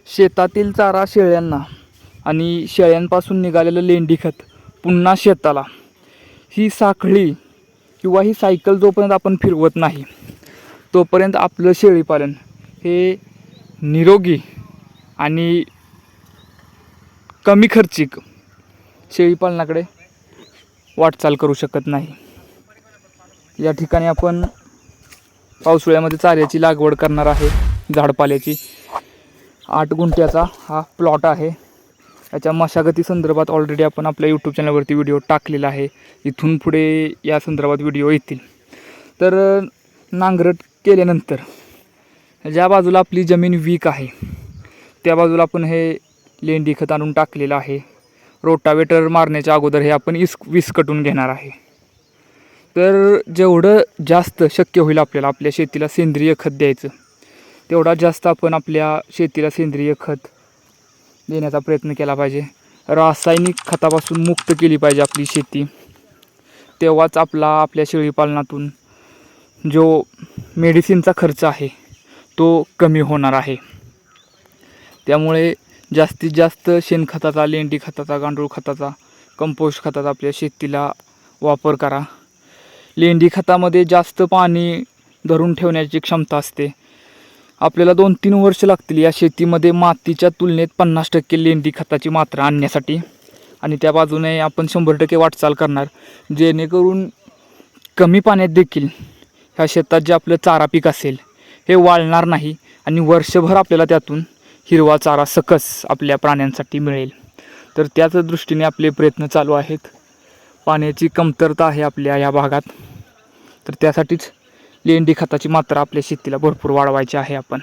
शेतातील चारा शेळ्यांना आणि शेळ्यांपासून निघालेलं लेंडी खत पुन्हा शेताला, ही साखळी किंवा ही सायकल जोपर्यंत आपण फिरवत नाही तोपर्यंत आपलं शेळीपालन हे निरोगी आणि कमी खर्चिक शेळीपालनाकडे वाटचाल करू शकत नाही. या ठिकाणी आपण पावसाळ्यामध्ये चाऱ्याची लागवड करणार आहे. झाडपाल्याची 8 गुंठ्याचा हा प्लॉट आहे. याच्या मशागती संदर्भात ऑलरेडी आपण आपल्या यूट्यूब चॅनलवरती व्हिडिओ टाकलेला आहे. इथून पुढे या संदर्भात व्हिडिओ येतील. तर नांगरट केल्यानंतर ज्या बाजूला आपली जमीन वीक आहे त्या बाजूला आपण हे लेंडी खत आणून टाकलेलं आहे. रोटावेटर मारण्याच्या अगोदर हे आपण विस्कटून घेणार आहे. तर जेवढं जास्त शक्य होईल आपल्याला आपल्या शेतीला सेंद्रिय खत द्यायचं तेवढा जास्त आपण आपल्या शेतीला सेंद्रिय खत देण्याचा प्रयत्न केला पाहिजे. रासायनिक खतापासून मुक्त केली पाहिजे आपली शेती. तेव्हाच आपल्या शेळीपालनातून जो मेडिसिनचा खर्च आहे तो कमी होणार आहे. त्यामुळे जास्तीत जास्त शेणखताचा, लेंडी खताचा, गांडूळ खताचा, कंपोस्ट खताचा आपल्या शेतीला वापर करा. लेंडी खतामध्ये जास्त पाणी धरून ठेवण्याची क्षमता असते. आपल्याला 2-3 वर्ष लागतील या शेतीमध्ये मातीच्या तुलनेत 50% लेंडी खताची मात्रा आणण्यासाठी. आणि त्या बाजूने आपण 100% वाटचाल करणार, जेणेकरून कमी पाण्यात देखील ह्या शेतात जे आपलं चारा पीक असेल हे वाळणार नाही आणि वर्षभर आपल्याला त्यातून हिरवा चारा सकस आपल्या प्राण्यांसाठी मिळेल. तर त्याच दृष्टीने आपले प्रयत्न चालू आहेत. पाण्याची कमतरता आहे आपल्या या भागात, तर त्यासाठीच लेंडी खताची मात्रा आपल्या शेतीला भरपूर वाढवायची आहे आपण.